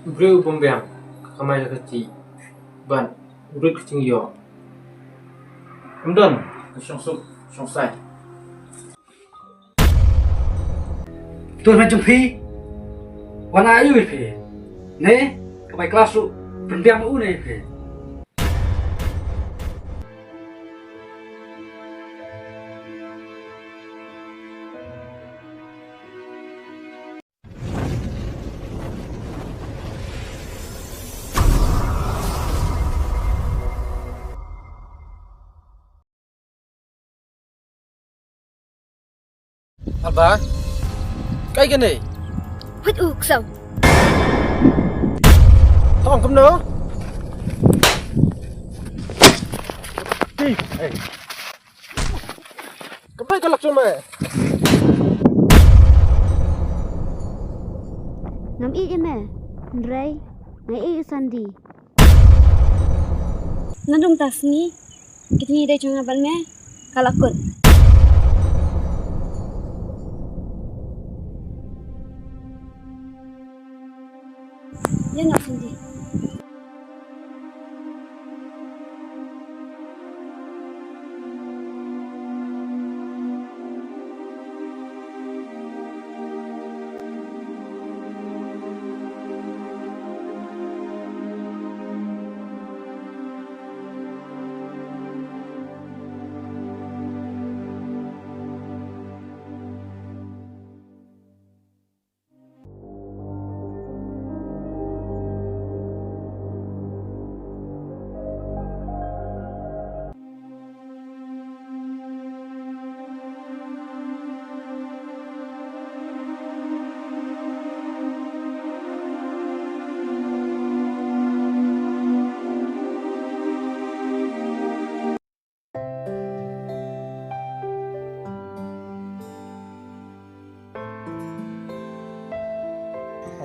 Breu pembiang kamai kecil ban urut kecing yo Amdon song sup song sai Tuan macam phi wana ayu phi ne kamai kelas lu pendiam u ne phi Alba cái này Hút uk sao? Tong cầm nó đi cầm tay cái lắc cho mày Nam i ime, Ray, ngai i sandi. Nandung tasni, kitni dai changa balme, kalakut. Ya nak sandi.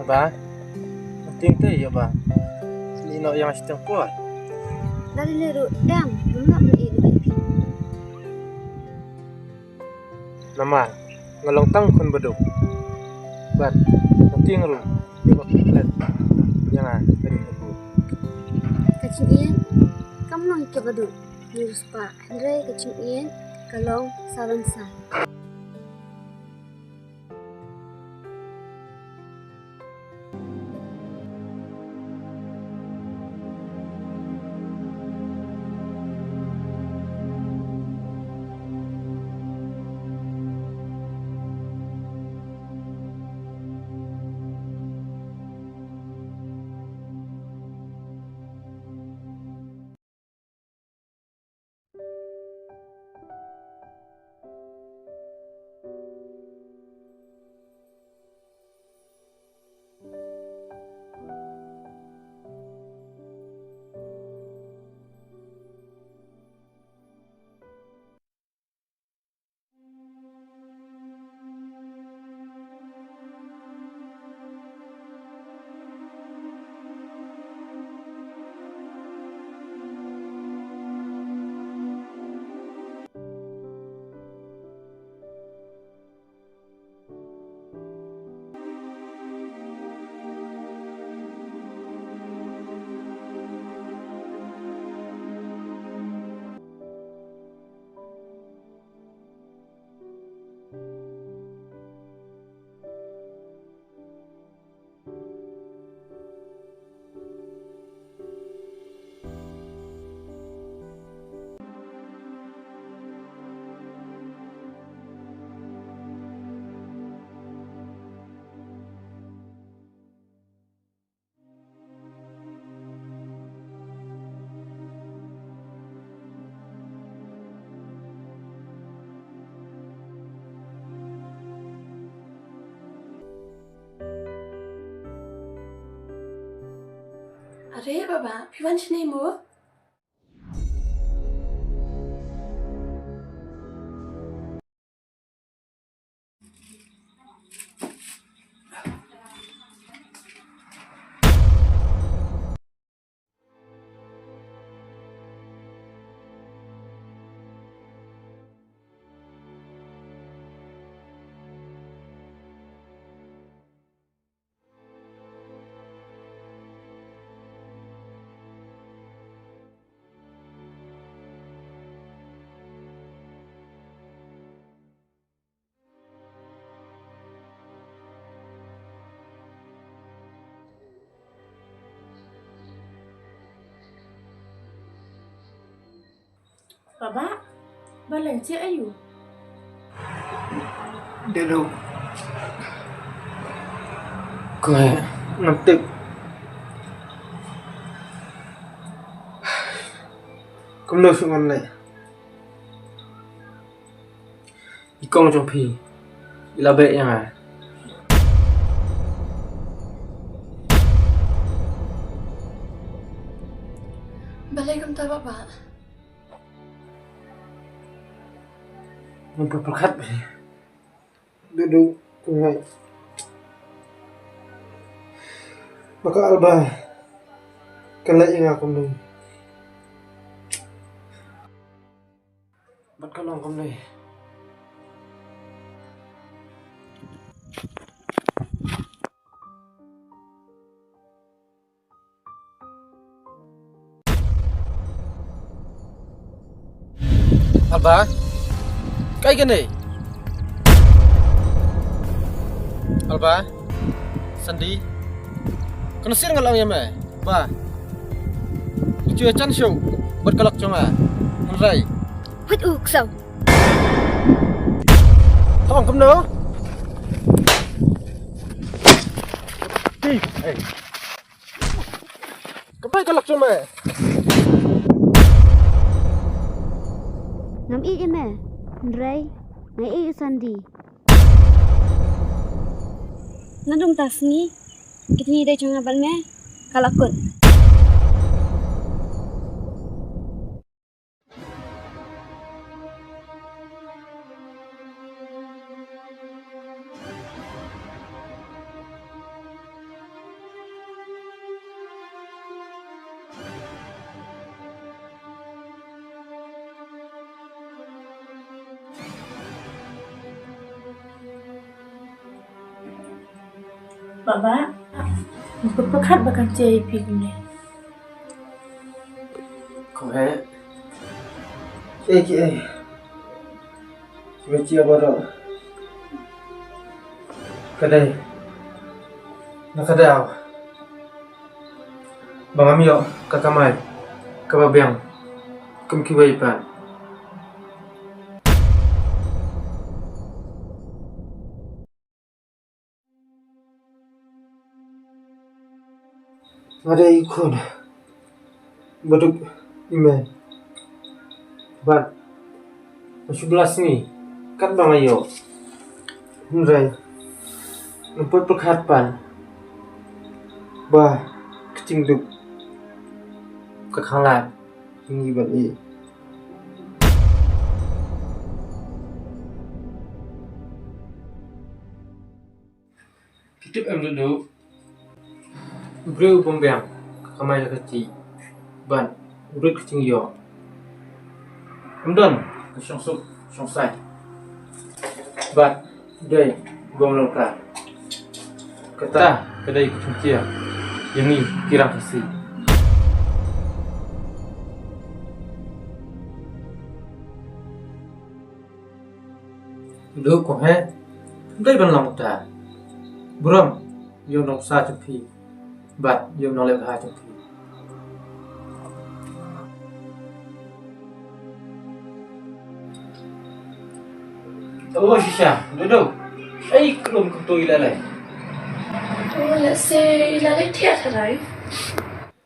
Alba penting tu ya ba ni no yang sedang kuat Dari leru dam, bunga beli lebih. nama ngelong tang kun beduk ban penting ru dia kok let jangan dari aku Kacing ian, kamu nang ke badu. Nurus pa, Ray kacing ian, kalong salon sa. Are baba, piwan sini mo? Baba, balai je ayu. Dia đâu Gue ngetik Cũng đâu sự ngon này Ý công trong phì Ý là bệ nha mà Balai kamta baba. Memperpekat beri Duduk Tunggu Maka Alba Kelak yang aku nung Bắt cái lòng không này Alba Cái này Alba Sandi Kena sir ngalang ya me Ba Cuy chan show Berkelak cuma Henry Hít sao? Không cầm nữa Đi Cầm bay kelak cuma Nam i ime, Ray, ngai i Sandi. Nadung tasni, kitni dai chunga bal me, kalakun. Baba, berpekat bakal je pigune. Không hề Ê chị ơi Chị phải chia bao rồi Cái đây Nó cái đào Bang amyo Kakamay Kababiang Kumkiway pan Ada ikon Beduk Iman Bat Sebelas ni Kat bang ayo Henry Nampak perkat pan Bah Kecing duk Kekhalat Tinggi bat i Kitip em duduk Bro bombiang Kamay kecil Ban Urut kecing yo Amdon Kesyong sup Syong sai Bat Day Bom lengkap Kata Kedai kucing cia Yang ni kirang kasih Duduk kong he Day ban lang ta Buram Yung nong sa cepi Bat yung nong lebah cepi Oh Shisha, duduk. Kelum kutu ilalai. Oh, let's say ilalai tiap sarai.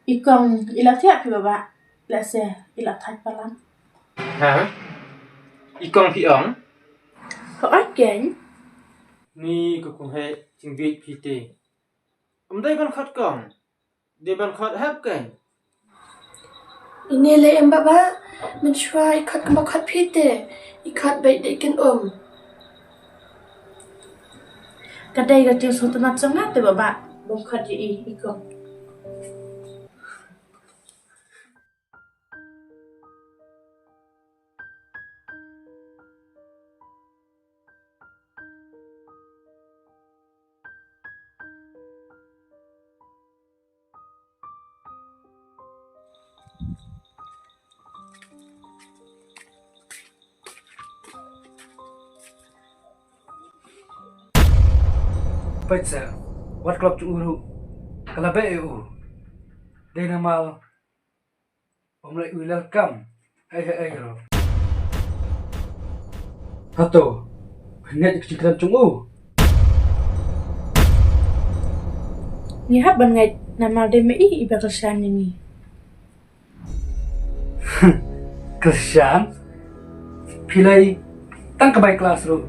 Ikong ilalai tiap pi baba. Let's say ilalai thai palam. Hả? Ikong piong? Kau again? Ni kukung he cingvit pite. Day ban khat kong. Dia ban khat hap kan. Ini le em baba. Mencuri ikat kemak kat pite. Ikat baik dekin Kadai gatil Sohtun sangat tu baba. Bongkat je ikong. Pizza, what clock to uru? Kalabe u. Day namal. Omlek welcome. Hey ro. Hato, pengen kecil cungu. Ni hab bangai nama DMI iba kerjaan ini. Kerjaan? Pilih tang kebaik kelas ru.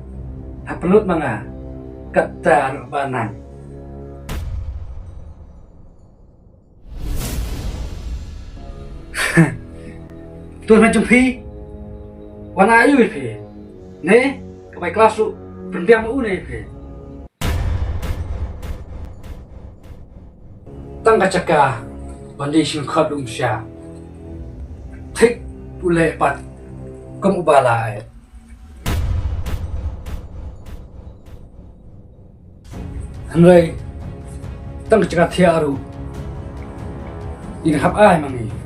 Hapelut manga. Kata banan. Tuan macam pi. Wana ayu pi. Ne, kebaik kelas ru. Pendiam u ne pi. Tang kacaka. Bandi sing khad sya. Thích pule pat. Kamu balai. Henry, tang kacaka thiaru. Ini hab ai mangi.